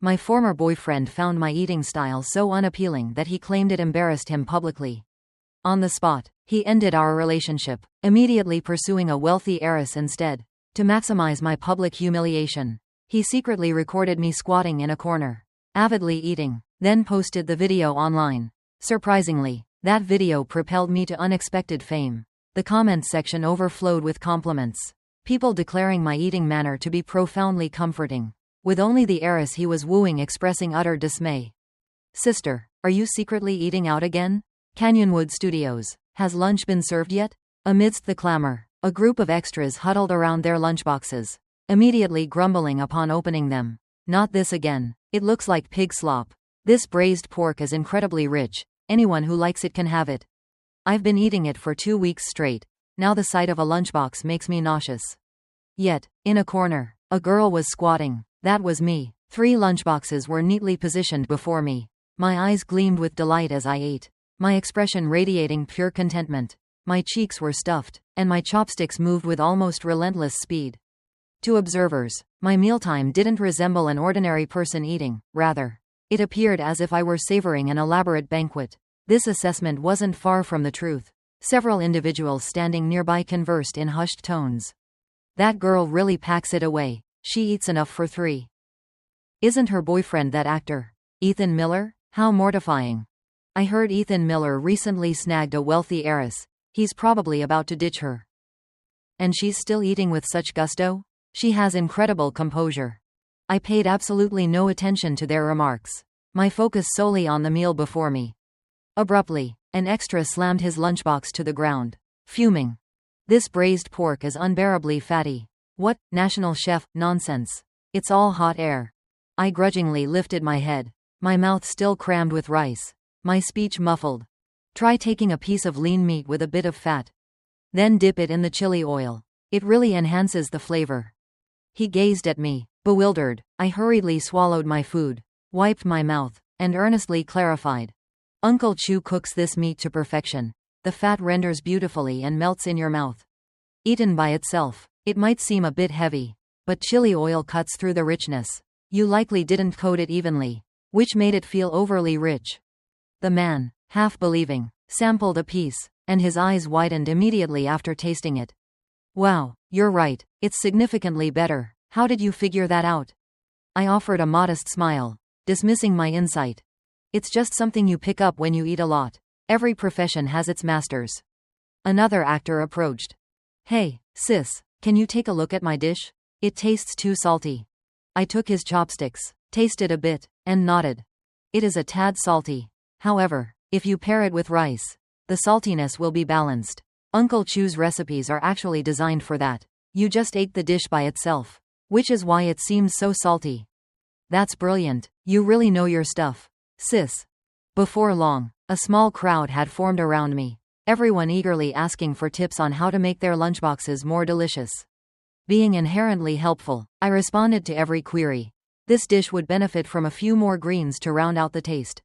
My former boyfriend found my eating style so unappealing that he claimed it embarrassed him publicly. On the spot, he ended our relationship, immediately pursuing a wealthy heiress instead. To maximize my public humiliation, he secretly recorded me squatting in a corner, avidly eating, then posted the video online. Surprisingly, that video propelled me to unexpected fame. The comments section overflowed with compliments, people declaring my eating manner to be profoundly comforting, with only the heiress he was wooing expressing utter dismay. "Sister, are you secretly eating out again? Canyonwood Studios. Has lunch been served yet?" Amidst the clamor, a group of extras huddled around their lunchboxes, immediately grumbling upon opening them. "Not this again. It looks like pig slop. This braised pork is incredibly rich. Anyone who likes it can have it. I've been eating it for 2 weeks straight. Now the sight of a lunchbox makes me nauseous." Yet, in a corner, a girl was squatting. That was me. 3 lunchboxes were neatly positioned before me. My eyes gleamed with delight as I ate, my expression radiating pure contentment. My cheeks were stuffed, and my chopsticks moved with almost relentless speed. To observers, my mealtime didn't resemble an ordinary person eating, rather, it appeared as if I were savoring an elaborate banquet. This assessment wasn't far from the truth. Several individuals standing nearby conversed in hushed tones. "That girl really packs it away. She eats enough for 3. Isn't her boyfriend that actor, Ethan Miller? How mortifying." I heard Ethan Miller recently snagged a wealthy heiress. He's probably about to ditch her. And she's still eating with such gusto? She has incredible composure. I paid absolutely no attention to their remarks, my focus solely on the meal before me. Abruptly, an extra slammed his lunchbox to the ground, fuming. "This braised pork is unbearably fatty." "What, National Chef, nonsense. It's all hot air." I grudgingly lifted my head, my mouth still crammed with rice, my speech muffled. "Try taking a piece of lean meat with a bit of fat. Then dip it in the chili oil. It really enhances the flavor." He gazed at me, bewildered. I hurriedly swallowed my food, wiped my mouth, and earnestly clarified. "Uncle Chu cooks this meat to perfection. The fat renders beautifully and melts in your mouth. Eaten by itself, it might seem a bit heavy, but chili oil cuts through the richness. You likely didn't coat it evenly, which made it feel overly rich." The man, half believing, sampled a piece, and his eyes widened immediately after tasting it. "Wow, you're right, it's significantly better. How did you figure that out?" I offered a modest smile, dismissing my insight. "It's just something you pick up when you eat a lot. Every profession has its masters." Another actor approached. "Hey, sis, can you take a look at my dish? It tastes too salty." I took his chopsticks, tasted a bit, and nodded. "It is a tad salty. However, if you pair it with rice, the saltiness will be balanced. Uncle Chu's recipes are actually designed for that. You just ate the dish by itself, which is why it seems so salty." "That's brilliant. You really know your stuff, sis." Before long, a small crowd had formed around me, everyone eagerly asking for tips on how to make their lunchboxes more delicious. Being inherently helpful, I responded to every query. This dish would benefit from a few more greens to round out the taste.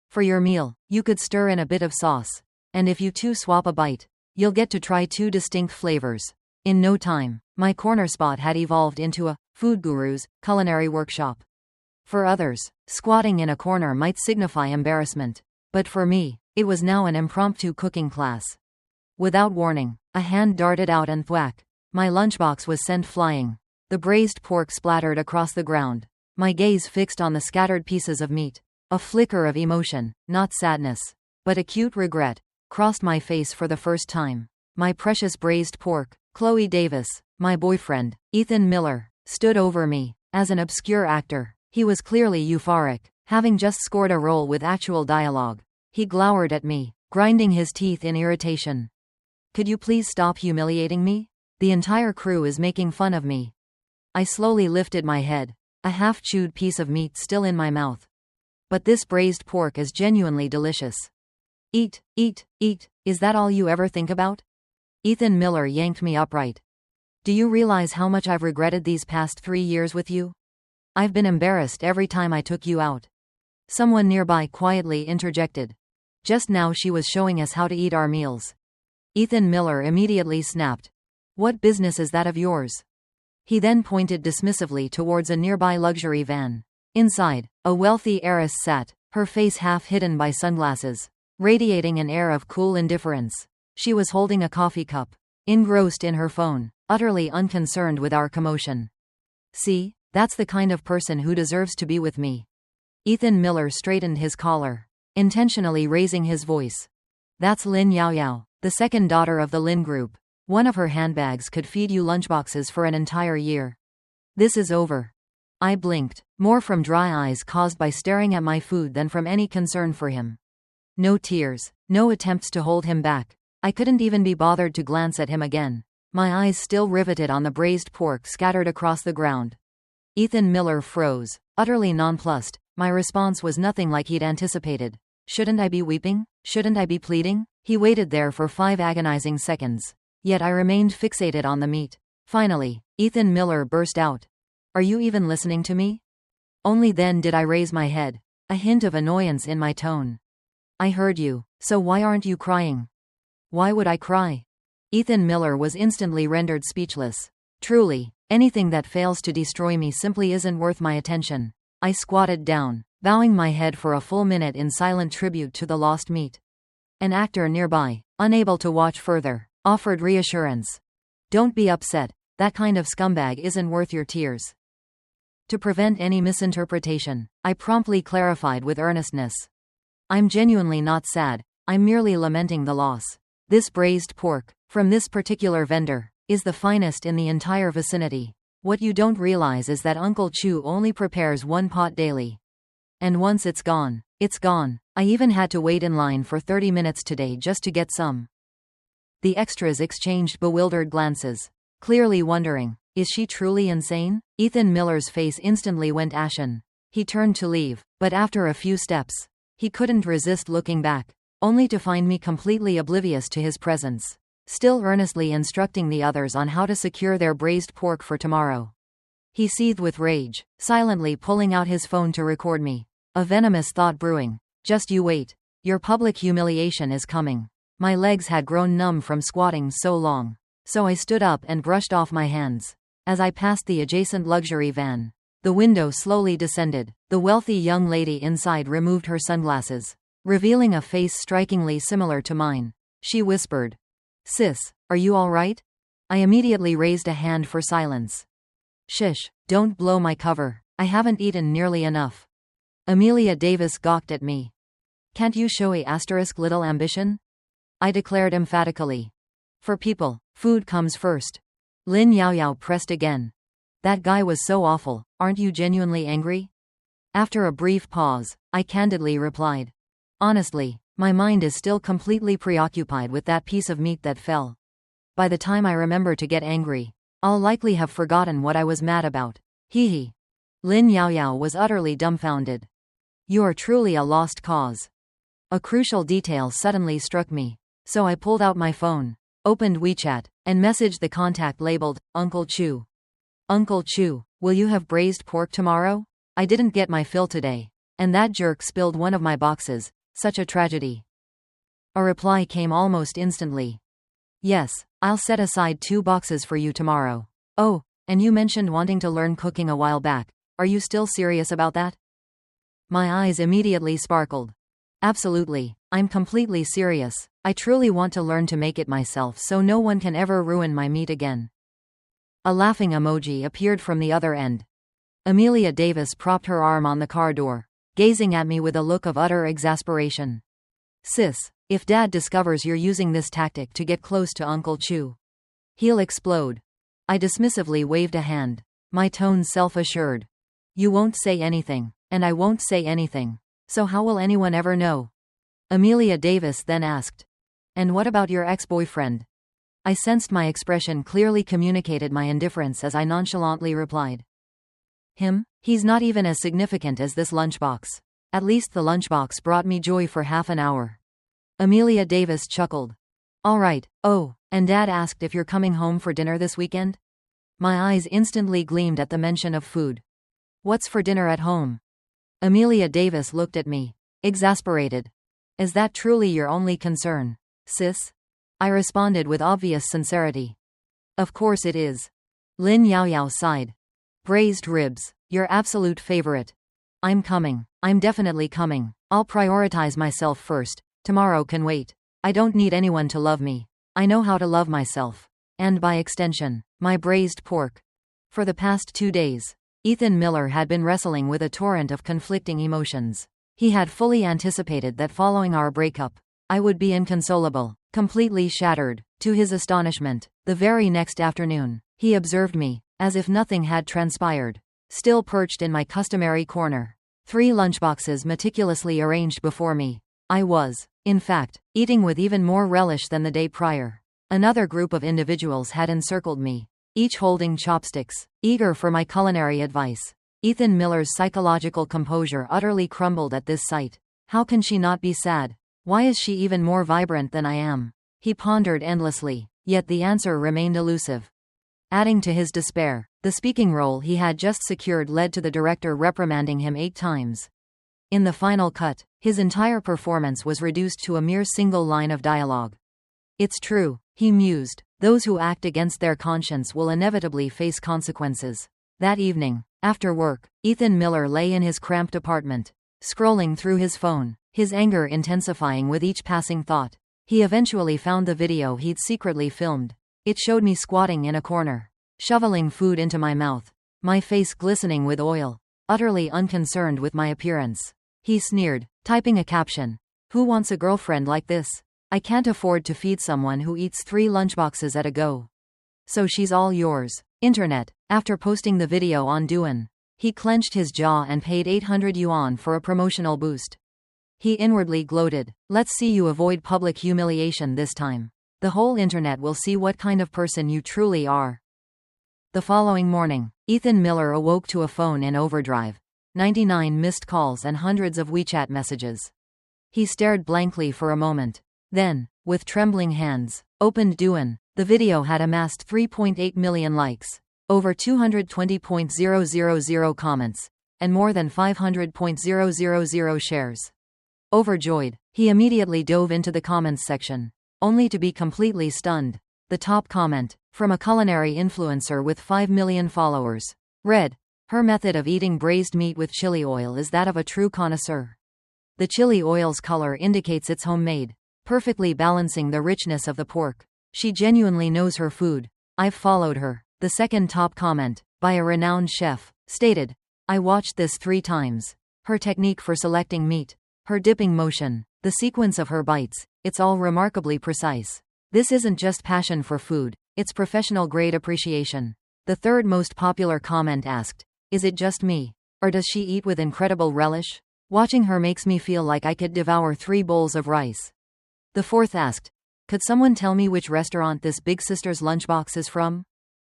For your meal, you could stir in a bit of sauce, and if you two swap a bite, you'll get to try 2 distinct flavors. In no time, my corner spot had evolved into a food guru's culinary workshop. For others, squatting in a corner might signify embarrassment, but for me, it was now an impromptu cooking class. Without warning, a hand darted out and thwack. My lunchbox was sent flying. The braised pork splattered across the ground, my gaze fixed on the scattered pieces of meat. A flicker of emotion, not sadness, but acute regret, crossed my face for the first time. My precious braised pork. Chloe Davis, my boyfriend, Ethan Miller, stood over me. As an obscure actor, he was clearly euphoric, having just scored a role with actual dialogue. He glowered at me, grinding his teeth in irritation. "Could you please stop humiliating me? The entire crew is making fun of me." I slowly lifted my head, a half-chewed piece of meat still in my mouth. "But this braised pork is genuinely delicious." "Eat, eat, eat, is that all you ever think about?" Ethan Miller yanked me upright. "Do you realize how much I've regretted these past 3 years with you? I've been embarrassed every time I took you out." Someone nearby quietly interjected. "Just now she was showing us how to eat our meals." Ethan Miller immediately snapped. "What business is that of yours?" He then pointed dismissively towards a nearby luxury van. Inside, a wealthy heiress sat, her face half hidden by sunglasses, radiating an air of cool indifference. She was holding a coffee cup, engrossed in her phone, utterly unconcerned with our commotion. See, that's the kind of person who deserves to be with me. Ethan Miller straightened his collar, intentionally raising his voice. That's Lin Yaoyao, the second daughter of the Lin Group. One of her handbags could feed you lunchboxes for an entire year. This is over. I blinked, more from dry eyes caused by staring at my food than from any concern for him. No tears, no attempts to hold him back. I couldn't even be bothered to glance at him again, my eyes still riveted on the braised pork scattered across the ground. Ethan Miller froze, utterly nonplussed. My response was nothing like he'd anticipated. Shouldn't I be weeping? Shouldn't I be pleading? He waited there for 5 agonizing seconds. Yet I remained fixated on the meat. Finally, Ethan Miller burst out. Are you even listening to me? Only then did I raise my head, a hint of annoyance in my tone. I heard you, so why aren't you crying? Why would I cry? Ethan Miller was instantly rendered speechless. Truly, anything that fails to destroy me simply isn't worth my attention. I squatted down, bowing my head for a full minute in silent tribute to the lost meat. An actor nearby, unable to watch further, offered reassurance. Don't be upset, that kind of scumbag isn't worth your tears. To prevent any misinterpretation, I promptly clarified with earnestness. I'm genuinely not sad, I'm merely lamenting the loss. This braised pork, from this particular vendor, is the finest in the entire vicinity. What you don't realize is that Uncle Chu only prepares one pot daily. And once it's gone, it's gone. I even had to wait in line for 30 minutes today just to get some. The extras exchanged bewildered glances, clearly wondering, is she truly insane? Ethan Miller's face instantly went ashen. He turned to leave, but after a few steps, he couldn't resist looking back, only to find me completely oblivious to his presence, still earnestly instructing the others on how to secure their braised pork for tomorrow. He seethed with rage, silently pulling out his phone to record me. A venomous thought brewing. Just you wait. Your public humiliation is coming. My legs had grown numb from squatting so long, so I stood up and brushed off my hands. As I passed the adjacent luxury van, the window slowly descended. The wealthy young lady inside removed her sunglasses, revealing a face strikingly similar to mine. She whispered, "Sis, are you all right?" I immediately raised a hand for silence. "Shish, don't blow my cover. I haven't eaten nearly enough." Amelia Davis gawked at me. "Can't you show a little ambition?" I declared emphatically. "For people, food comes first." Lin Yaoyao pressed again. "That guy was so awful, aren't you genuinely angry?" After a brief pause, I candidly replied, "Honestly, my mind is still completely preoccupied with that piece of meat that fell. By the time I remember to get angry, I'll likely have forgotten what I was mad about." Hee hee. Lin Yaoyao was utterly dumbfounded. "You're truly a lost cause." A crucial detail suddenly struck me, so I pulled out my phone, opened WeChat, and messaged the contact labeled, Uncle Chu. "Uncle Chu, will you have braised pork tomorrow? I didn't get my fill today, and that jerk spilled one of my boxes. Such a tragedy." A reply came almost instantly. "Yes, I'll set aside 2 boxes for you tomorrow. Oh, and you mentioned wanting to learn cooking a while back. Are you still serious about that?" My eyes immediately sparkled. "Absolutely, I'm completely serious. I truly want to learn to make it myself so no one can ever ruin my meat again." A laughing emoji appeared from the other end. Amelia Davis propped her arm on the car door, gazing at me with a look of utter exasperation. "Sis, if Dad discovers you're using this tactic to get close to Uncle Chu, he'll explode." I dismissively waved a hand, my tone self-assured. "You won't say anything, and I won't say anything. So how will anyone ever know?" Amelia Davis then asked, "And what about your ex-boyfriend?" I sensed my expression clearly communicated my indifference as I nonchalantly replied, "Him? He's not even as significant as this lunchbox. At least the lunchbox brought me joy for half an hour." Amelia Davis chuckled. "All right, oh, and Dad asked if you're coming home for dinner this weekend?" My eyes instantly gleamed at the mention of food. "What's for dinner at home?" Amelia Davis looked at me, exasperated. "Is that truly your only concern, sis?" I responded with obvious sincerity. "Of course it is." Lin Yaoyao sighed. "Braised ribs, your absolute favorite." I'm coming. I'm definitely coming. I'll prioritize myself first. Tomorrow can wait. I don't need anyone to love me. I know how to love myself. And by extension, my braised pork. For the past 2 days, Ethan Miller had been wrestling with a torrent of conflicting emotions. He had fully anticipated that following our breakup, I would be inconsolable, completely shattered. To his astonishment, the very next afternoon, he observed me, as if nothing had transpired, still perched in my customary corner. 3 lunchboxes meticulously arranged before me. I was, in fact, eating with even more relish than the day prior. Another group of individuals had encircled me, each holding chopsticks, eager for my culinary advice. Ethan Miller's psychological composure utterly crumbled at this sight. How can she not be sad? Why is she even more vibrant than I am? He pondered endlessly, yet the answer remained elusive. Adding to his despair, the speaking role he had just secured led to the director reprimanding him 8 times. In the final cut, his entire performance was reduced to a mere single line of dialogue. It's true, he mused, those who act against their conscience will inevitably face consequences. That evening, after work, Ethan Miller lay in his cramped apartment, scrolling through his phone, his anger intensifying with each passing thought. He eventually found the video he'd secretly filmed. It showed me squatting in a corner, shoveling food into my mouth, my face glistening with oil, utterly unconcerned with my appearance. He sneered, typing a caption. Who wants a girlfriend like this? I can't afford to feed someone who eats 3 lunchboxes at a go. So she's all yours. Internet. After posting the video on Douyin, he clenched his jaw and paid 800 yuan for a promotional boost. He inwardly gloated. Let's see you avoid public humiliation this time. The whole internet will see what kind of person you truly are. The following morning, Ethan Miller awoke to a phone in overdrive, 99 missed calls and hundreds of WeChat messages. He stared blankly for a moment. Then, with trembling hands, opened Douyin. The video had amassed 3.8 million likes, over 220,000 comments, and more than 500,000 shares. Overjoyed, he immediately dove into the comments section, only to be completely stunned. The top comment, from a culinary influencer with 5 million followers, read, "Her method of eating braised meat with chili oil is that of a true connoisseur. The chili oil's color indicates it's homemade, perfectly balancing the richness of the pork. She genuinely knows her food. I've followed her." The second top comment, by a renowned chef, stated, "I watched this 3 times. Her technique for selecting meat, her dipping motion, the sequence of her bites, it's all remarkably precise. This isn't just passion for food, it's professional grade appreciation." The third most popular comment asked, "Is it just me? Or does she eat with incredible relish? Watching her makes me feel like I could devour 3 bowls of rice." The fourth asked, "Could someone tell me which restaurant this Big Sister's lunchbox is from?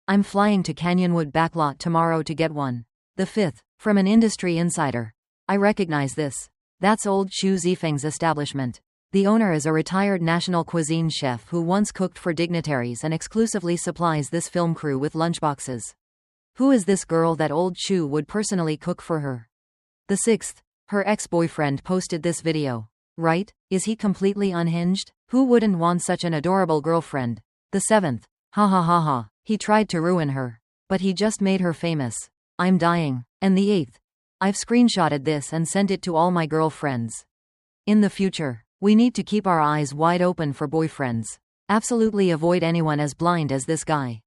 I'm flying to Canyonwood Backlot tomorrow to get one." The fifth, from an industry insider, "I recognize this. That's old Chu Zifeng's establishment. The owner is a retired national cuisine chef who once cooked for dignitaries and exclusively supplies this film crew with lunchboxes. Who is this girl that old Chu would personally cook for her?" The sixth, her ex-boyfriend posted this video. Right? Is he completely unhinged? Who wouldn't want such an adorable girlfriend? The seventh, ha ha ha ha, he tried to ruin her, but he just made her famous. I'm dying. And the eighth, I've screenshotted this and sent it to all my girlfriends. In the future, we need to keep our eyes wide open for boyfriends. Absolutely avoid anyone as blind as this guy.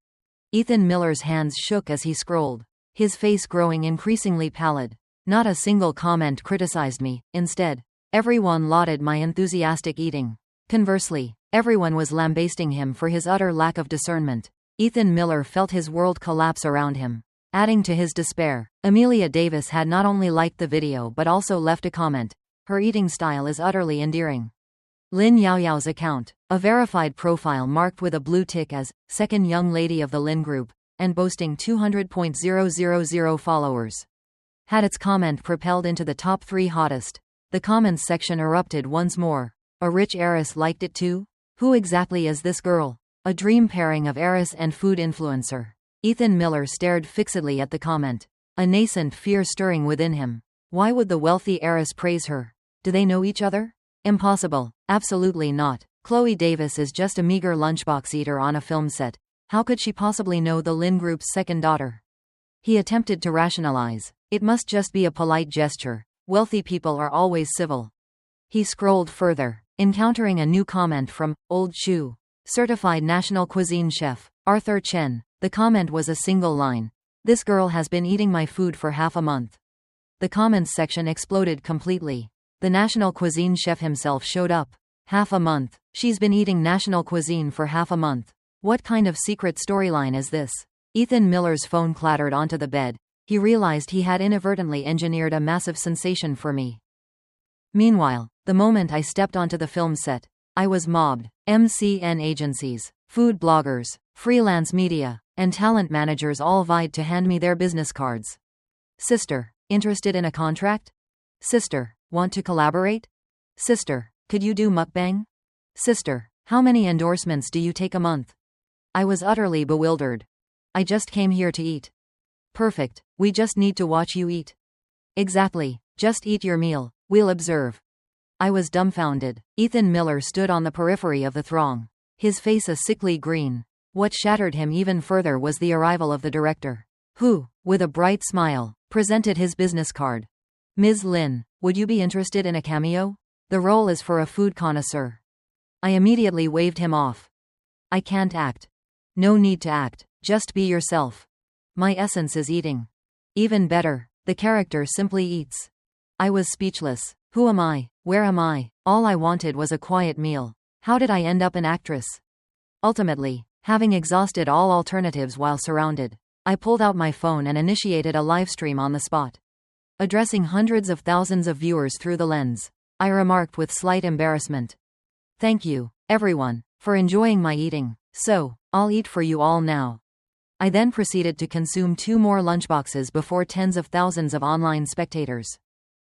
Ethan Miller's hands shook as he scrolled, his face growing increasingly pallid. Not a single comment criticized me. Instead, everyone lauded my enthusiastic eating. Conversely, everyone was lambasting him for his utter lack of discernment. Ethan Miller felt his world collapse around him. Adding to his despair, Amelia Davis had not only liked the video but also left a comment. Her eating style is utterly endearing. Lin Yaoyao's account, a verified profile marked with a blue tick as second young lady of the Lin group, and boasting 200,000 followers, had its comment propelled into the top 3 hottest. The comments section erupted once more. A rich heiress liked it too? Who exactly is this girl? A dream pairing of heiress and food influencer. Ethan Miller stared fixedly at the comment, a nascent fear stirring within him. Why would the wealthy heiress praise her? Do they know each other? Impossible. Absolutely not. Chloe Davis is just a meager lunchbox eater on a film set. How could she possibly know the Lin Group's second daughter? He attempted to rationalize, It must just be a polite gesture. Wealthy people are always civil. He scrolled further, encountering a new comment from Old Chu, certified national cuisine chef, Arthur Chen. The comment was a single line. This girl has been eating my food for half a month. The comments section exploded completely. The national cuisine chef himself showed up. Half a month. She's been eating national cuisine for half a month. What kind of secret storyline is this? Ethan Miller's phone clattered onto the bed. He realized he had inadvertently engineered a massive sensation for me. Meanwhile, the moment I stepped onto the film set, I was mobbed. MCN agencies, food bloggers, freelance media, and talent managers all vied to hand me their business cards. Sister, interested in a contract? Sister, want to collaborate? Sister, could you do mukbang? Sister, how many endorsements do you take a month? I was utterly bewildered. I just came here to eat. Perfect, we just need to watch you eat. Exactly, just eat your meal, we'll observe. I was dumbfounded. Ethan Miller stood on the periphery of the throng, his face a sickly green. What shattered him even further was the arrival of the director, who, with a bright smile, presented his business card. Ms. Lin, would you be interested in a cameo? The role is for a food connoisseur. I immediately waved him off. I can't act. No need to act, just be yourself. My essence is eating. Even better, the character simply eats. I was speechless. Who am I? Where am I? All I wanted was a quiet meal. How did I end up an actress? Ultimately, having exhausted all alternatives while surrounded, I pulled out my phone and initiated a livestream on the spot. Addressing hundreds of thousands of viewers through the lens, I remarked with slight embarrassment. Thank you, everyone, for enjoying my eating. So, I'll eat for you all now. I then proceeded to consume 2 more lunchboxes before tens of thousands of online spectators.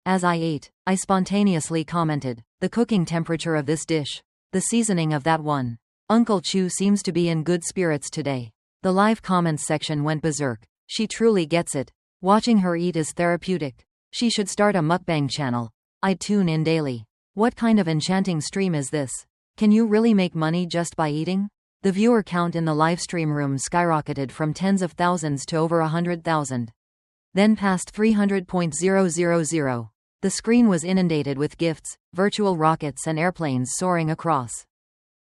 As I ate, I spontaneously commented, the cooking temperature of this dish, the seasoning of that one. Uncle Chu seems to be in good spirits today. The live comments section went berserk. She truly gets it. Watching her eat is therapeutic. She should start a mukbang channel. I'd tune in daily. What kind of enchanting stream is this? Can you really make money just by eating? The viewer count in the livestream room skyrocketed from tens of thousands to over 100,000. Then past 300,000. The screen was inundated with gifts, virtual rockets and airplanes soaring across.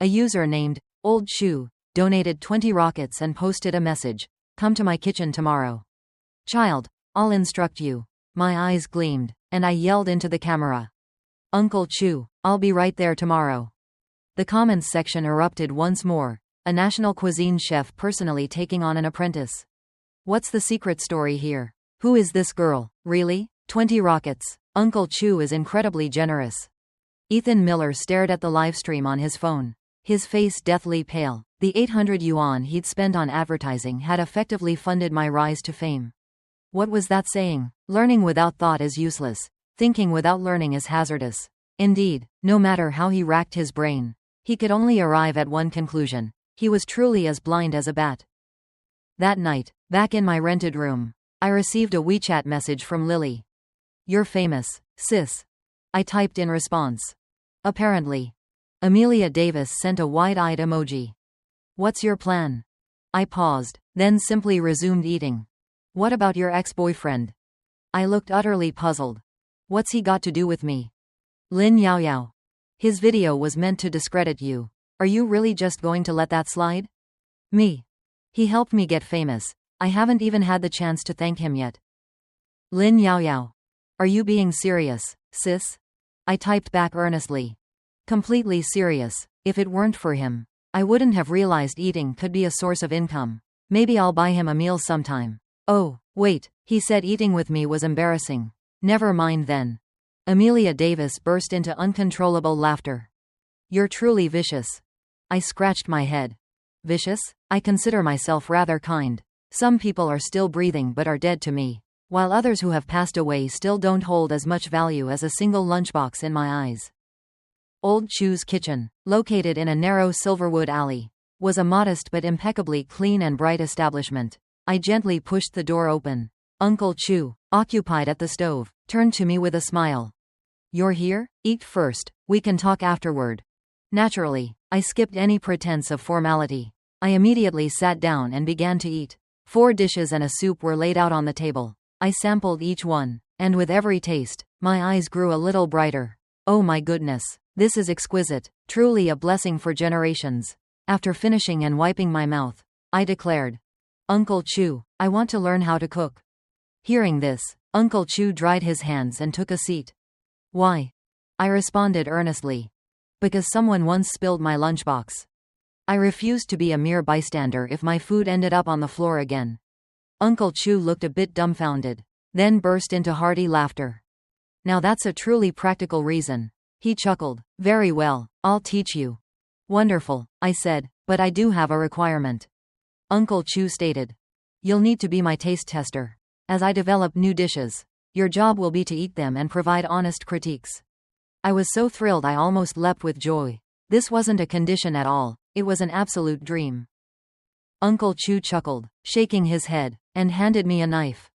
A user named Old Chu donated 20 rockets and posted a message, "Come to my kitchen tomorrow. Child, I'll instruct you." My eyes gleamed, and I yelled into the camera, "Uncle Chu, I'll be right there tomorrow." The comments section erupted once more, a national cuisine chef personally taking on an apprentice. What's the secret story here? Who is this girl? Really? 20 rockets. Uncle Chu is incredibly generous. Ethan Miller stared at the livestream on his phone, his face deathly pale. The 800 yuan he'd spent on advertising had effectively funded my rise to fame. What was that saying? Learning without thought is useless. Thinking without learning is hazardous. Indeed, no matter how he racked his brain, he could only arrive at one conclusion. He was truly as blind as a bat. That night, back in my rented room, I received a WeChat message from Lily. "You're famous, sis." I typed in response. Apparently. Amelia Davis sent a wide-eyed emoji. "What's your plan?" I paused, then simply resumed eating. "What about your ex-boyfriend?" I looked utterly puzzled. "What's he got to do with me?" Lin Yaoyao. "His video was meant to discredit you. Are you really just going to let that slide?" Me. "He helped me get famous. I haven't even had the chance to thank him yet." Lin Yaoyao. "Are you being serious, sis?" I typed back earnestly. "Completely serious. If it weren't for him, I wouldn't have realized eating could be a source of income. Maybe I'll buy him a meal sometime." "Oh, wait," he said, "eating with me was embarrassing." "Never mind then." Amelia Davis burst into uncontrollable laughter. "You're truly vicious." I scratched my head. Vicious? I consider myself rather kind. Some people are still breathing but are dead to me, while others who have passed away still don't hold as much value as a single lunchbox in my eyes. Old Chu's kitchen, located in a narrow Silverwood alley, was a modest but impeccably clean and bright establishment. I gently pushed the door open. Uncle Chu, occupied at the stove, turned to me with a smile. "You're here? Eat first, we can talk afterward." Naturally, I skipped any pretense of formality. I immediately sat down and began to eat. 4 dishes and a soup were laid out on the table. I sampled each one, and with every taste, my eyes grew a little brighter. Oh my goodness, this is exquisite, truly a blessing for generations. After finishing and wiping my mouth, I declared, Uncle Chu, I want to learn how to cook. Hearing this, Uncle Chu dried his hands and took a seat. Why? I responded earnestly. Because someone once spilled my lunchbox. I refused to be a mere bystander if my food ended up on the floor again. Uncle Chu looked a bit dumbfounded, then burst into hearty laughter. Now that's a truly practical reason. He chuckled. Very well, I'll teach you. Wonderful, I said, but I do have a requirement. Uncle Chu stated. You'll need to be my taste tester. As I develop new dishes, your job will be to eat them and provide honest critiques. I was so thrilled I almost leapt with joy. This wasn't a condition at all, it was an absolute dream. Uncle Chu chuckled, shaking his head, and handed me a knife.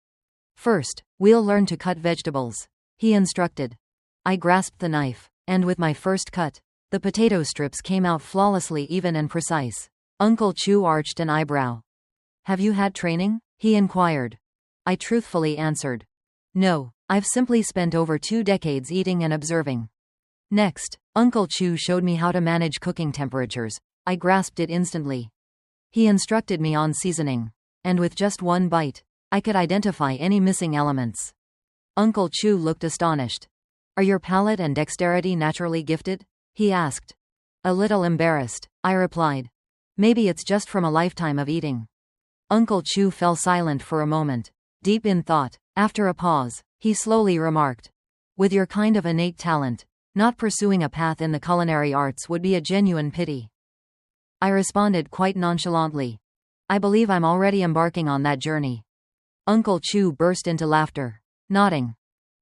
First, we'll learn to cut vegetables, he instructed. I grasped the knife, and with my first cut, the potato strips came out flawlessly even and precise. Uncle Chu arched an eyebrow. Have you had training? He inquired. I truthfully answered. No, I've simply spent over 2 decades eating and observing. Next, Uncle Chu showed me how to manage cooking temperatures. I grasped it instantly. He instructed me on seasoning, and with just one bite, I could identify any missing elements. Uncle Chu looked astonished. Are your palate and dexterity naturally gifted? He asked. A little embarrassed, I replied. Maybe it's just from a lifetime of eating. Uncle Chu fell silent for a moment, deep in thought. After a pause, he slowly remarked. With your kind of innate talent, not pursuing a path in the culinary arts would be a genuine pity. I responded quite nonchalantly. I believe I'm already embarking on that journey. Uncle Chu burst into laughter, nodding.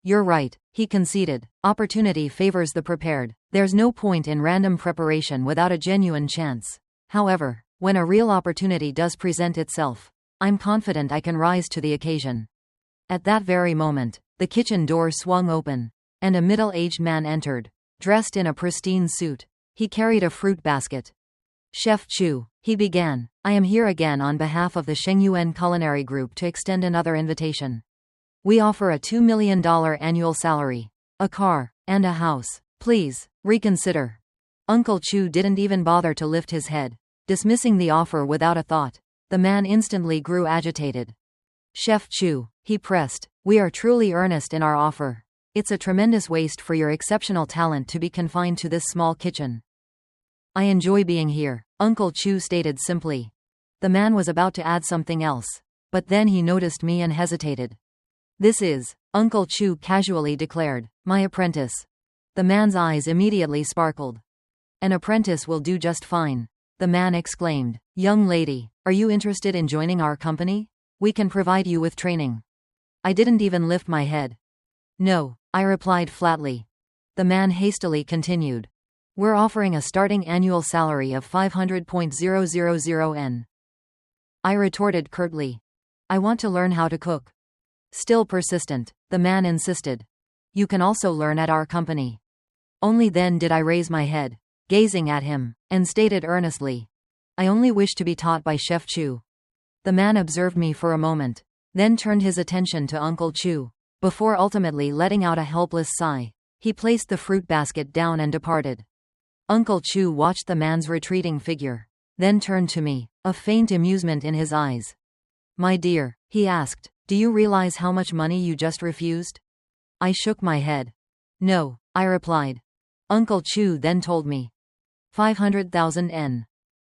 You're right, he conceded. Opportunity favors the prepared. There's no point in random preparation without a genuine chance. However, when a real opportunity does present itself, I'm confident I can rise to the occasion. At that very moment, the kitchen door swung open, and a middle-aged man entered, dressed in a pristine suit. He carried a fruit basket. Chef Chu, he began, I am here again on behalf of the Shengyuan Culinary Group to extend another invitation. We offer a $2 million annual salary, a car, and a house. Please, reconsider. Uncle Chu didn't even bother to lift his head, dismissing the offer without a thought. The man instantly grew agitated. Chef Chu, he pressed, we are truly earnest in our offer. It's a tremendous waste for your exceptional talent to be confined to this small kitchen. I enjoy being here, Uncle Chu stated simply. The man was about to add something else, but then he noticed me and hesitated. This is, Uncle Chu casually declared, my apprentice. The man's eyes immediately sparkled. An apprentice will do just fine, the man exclaimed. Young lady, are you interested in joining our company? We can provide you with training. I didn't even lift my head. No, I replied flatly. The man hastily continued. We're offering a starting annual salary of 500,000 N. I retorted curtly. I want to learn how to cook. Still persistent, the man insisted. You can also learn at our company. Only then did I raise my head, gazing at him, and stated earnestly. I only wish to be taught by Chef Chu. The man observed me for a moment, then turned his attention to Uncle Chu. Before ultimately letting out a helpless sigh, he placed the fruit basket down and departed. Uncle Chu watched the man's retreating figure, then turned to me, a faint amusement in his eyes. My dear, he asked, do you realize how much money you just refused? I shook my head. No, I replied. Uncle Chu then told me. 500,000 N.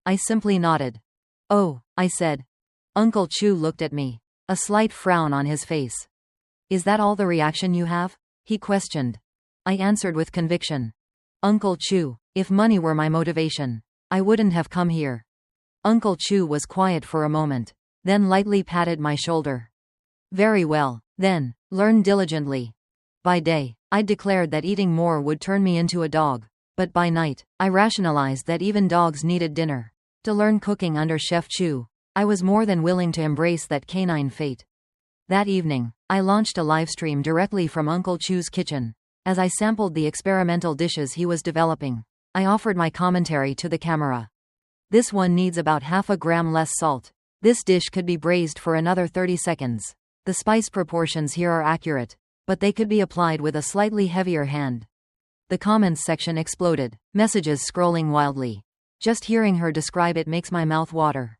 I simply nodded. Oh, I said. Uncle Chu looked at me, a slight frown on his face. Is that all the reaction you have? He questioned. I answered with conviction. Uncle Chu, if money were my motivation, I wouldn't have come here. Uncle Chu was quiet for a moment, then lightly patted my shoulder. Very well, then, learn diligently. By day, I declared that eating more would turn me into a dog, but by night, I rationalized that even dogs needed dinner. To learn cooking under Chef Chu, I was more than willing to embrace that canine fate. That evening, I launched a livestream directly from Uncle Chu's kitchen. As I sampled the experimental dishes he was developing, I offered my commentary to the camera. This one needs about half a gram less salt. This dish could be braised for another 30 seconds. The spice proportions here are accurate, but they could be applied with a slightly heavier hand. The comments section exploded, messages scrolling wildly. Just hearing her describe it makes my mouth water.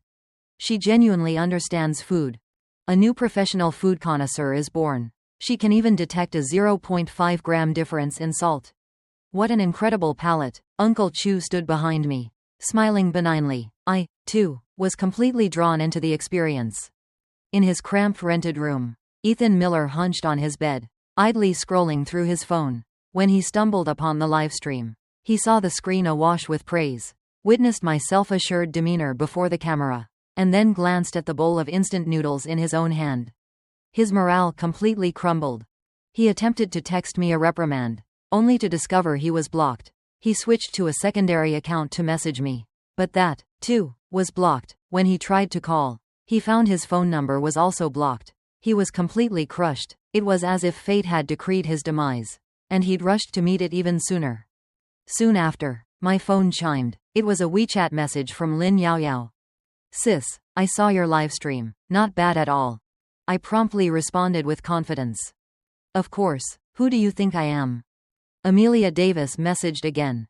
She genuinely understands food. A new professional food connoisseur is born. She can even detect a 0.5 gram difference in salt. What an incredible palate. Uncle Chu stood behind me, smiling benignly. I, too, was completely drawn into the experience. In his cramped rented room, Ethan Miller hunched on his bed, idly scrolling through his phone. When he stumbled upon the livestream, he saw the screen awash with praise, witnessed my self-assured demeanor before the camera, and then glanced at the bowl of instant noodles in his own hand. His morale completely crumbled. He attempted to text me a reprimand, only to discover he was blocked. He switched to a secondary account to message me, but that, too, was blocked. When he tried to call, he found his phone number was also blocked. He was completely crushed. It was as if fate had decreed his demise, and he'd rushed to meet it even sooner. Soon after, my phone chimed. It was a WeChat message from Lin Yao Yao. "Sis, I saw your livestream. Not bad at all." I promptly responded with confidence. "Of course, who do you think I am?" Amelia Davis messaged again.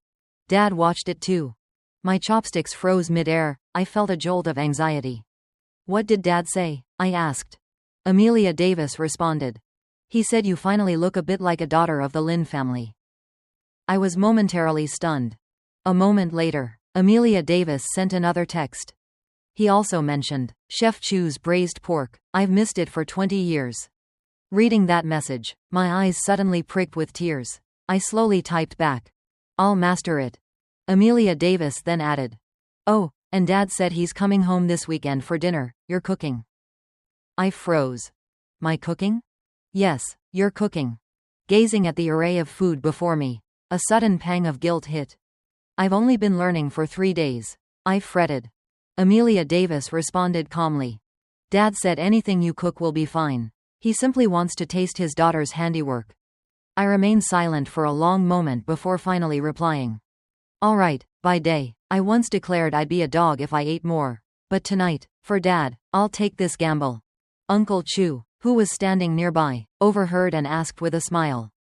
"Dad watched it too." My chopsticks froze mid-air. I felt a jolt of anxiety. "What did Dad say?" I asked. Amelia Davis responded. "He said you finally look a bit like a daughter of the Lin family." I was momentarily stunned. A moment later, Amelia Davis sent another text. He also mentioned Chef Chu's braised pork. I've missed it for 20 years. Reading that message, my eyes suddenly pricked with tears. I slowly typed back, "I'll master it." Amelia Davis then added, "Oh, and Dad said he's coming home this weekend for dinner. You're cooking." I froze. My cooking? Yes, you're cooking. Gazing at the array of food before me, a sudden pang of guilt hit. "I've only been learning for 3 days. I fretted. Amelia Davis responded calmly. "Dad said anything you cook will be fine. He simply wants to taste his daughter's handiwork." I remained silent for a long moment before finally replying. "All right, by day, I once declared I'd be a dog if I ate more. But tonight, for Dad, I'll take this gamble." Uncle Chu, who was standing nearby, overheard and asked with a smile,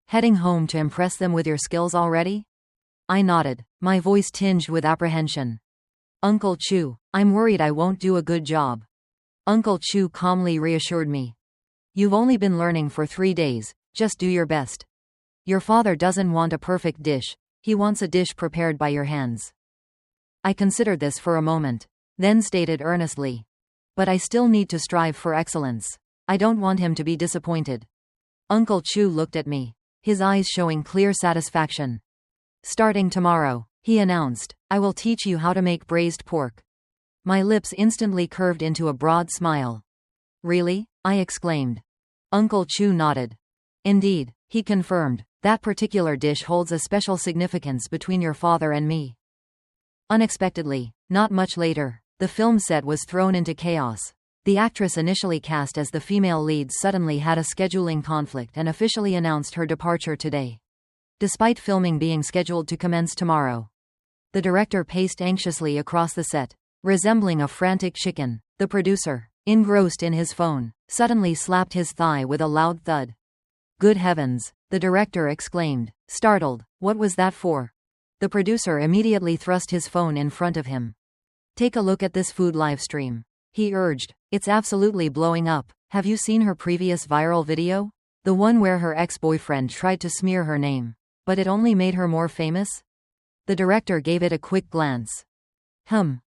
"Heading home to impress them with your skills already?" I nodded, my voice tinged with apprehension. "Uncle Chu, I'm worried I won't do a good job." Uncle Chu calmly reassured me. "You've only been learning for 3 days, just do your best. Your father doesn't want a perfect dish, he wants a dish prepared by your hands." I considered this for a moment, then stated earnestly, "But I still need to strive for excellence. I don't want him to be disappointed." Uncle Chu looked at me, his eyes showing clear satisfaction. "Starting tomorrow," he announced, "I will teach you how to make braised pork." My lips instantly curved into a broad smile. "Really?" I exclaimed. Uncle Chu nodded. "Indeed," he confirmed, "that particular dish holds a special significance between your father and me." Unexpectedly, not much later, the film set was thrown into chaos. The actress initially cast as the female lead suddenly had a scheduling conflict and officially announced her departure today, despite filming being scheduled to commence tomorrow. The director paced anxiously across the set, resembling a frantic chicken. The producer, engrossed in his phone, suddenly slapped his thigh with a loud thud. "Good heavens!" the director exclaimed, startled. "What was that for?" The producer immediately thrust his phone in front of him. "Take a look at this food livestream," he urged. "It's absolutely blowing up. Have you seen her previous viral video? The one where her ex-boyfriend tried to smear her name, but it only made her more famous?" The director gave it a quick glance.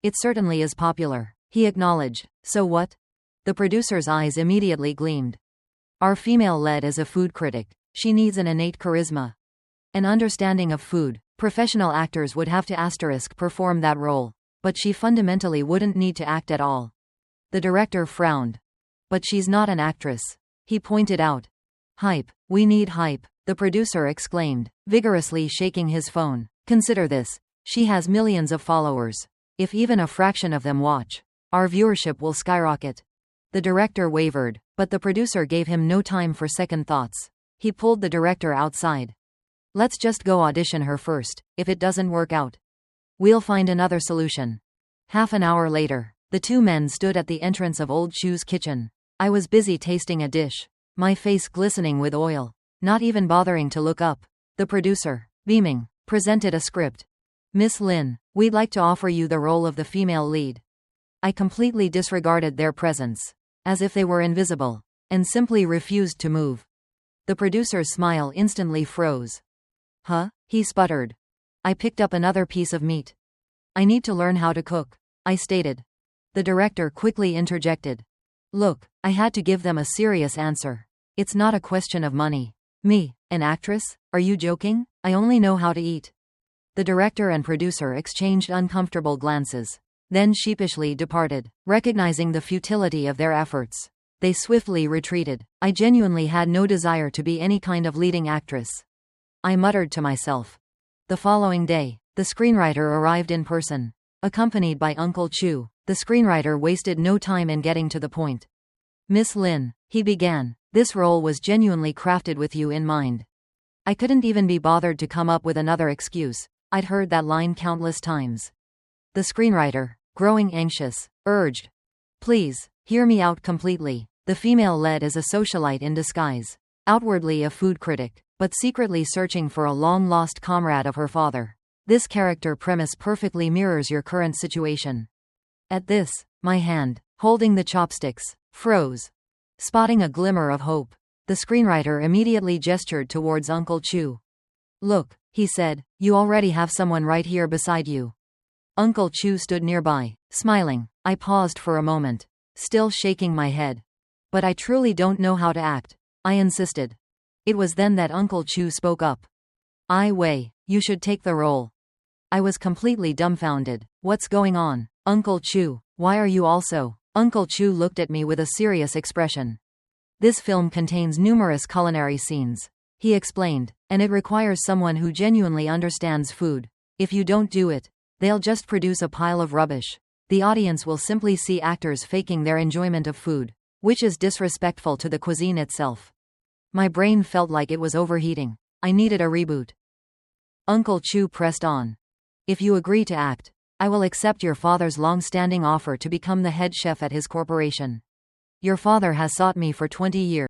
It certainly is popular," he acknowledged. "So what?" The producer's eyes immediately gleamed. "Our female lead is a food critic. She needs an innate charisma, an understanding of food. Professional actors would have to perform that role, but she fundamentally wouldn't need to act at all." The director frowned. "But she's not an actress," he pointed out. "Hype. We need hype," the producer exclaimed, vigorously shaking his phone. "Consider this. She has millions of followers. If even a fraction of them watch, our viewership will skyrocket." The director wavered, but the producer gave him no time for second thoughts. He pulled the director outside. "Let's just go audition her first. If it doesn't work out, we'll find another solution." Half an hour later, the two men stood at the entrance of Old Chu's kitchen. I was busy tasting a dish, my face glistening with oil, not even bothering to look up. The producer, beaming, presented a script. Miss Lin, we'd like to offer you the role of the female lead. I completely disregarded their presence, as if they were invisible, and simply refused to move. The producer's smile instantly froze. Huh? He sputtered. I picked up another piece of meat. I need to learn how to cook, I stated. The director quickly interjected. Look, I had to give them a serious answer. It's not a question of money. Me, an actress? Are you joking? I only know how to eat. The director and producer exchanged uncomfortable glances, then sheepishly departed, recognizing the futility of their efforts. They swiftly retreated. I genuinely had no desire to be any kind of leading actress. I muttered to myself. The following day, the screenwriter arrived in person, accompanied by Uncle Chu. The screenwriter wasted no time in getting to the point. Miss Lin, he began, this role was genuinely crafted with you in mind. I couldn't even be bothered to come up with another excuse. I'd heard that line countless times. The screenwriter, growing anxious, urged. Please, hear me out completely. The female lead is a socialite in disguise, outwardly a food critic, but secretly searching for a long-lost comrade of her father. This character premise perfectly mirrors your current situation. At this, my hand, holding the chopsticks, froze. Spotting a glimmer of hope, the screenwriter immediately gestured towards Uncle Chu. Look, he said, you already have someone right here beside you. Uncle Chu stood nearby, smiling. I paused for a moment, still shaking my head. But I truly don't know how to act, I insisted. It was then that Uncle Chu spoke up. Ai Wei, you should take the role. I was completely dumbfounded. What's going on? Uncle Chu, why are you also? Uncle Chu looked at me with a serious expression. This film contains numerous culinary scenes, he explained, and it requires someone who genuinely understands food. If you don't do it, they'll just produce a pile of rubbish. The audience will simply see actors faking their enjoyment of food, which is disrespectful to the cuisine itself. My brain felt like it was overheating. I needed a reboot. Uncle Chu pressed on. If you agree to act, I will accept your father's long-standing offer to become the head chef at his corporation. Your father has sought me for 20 years.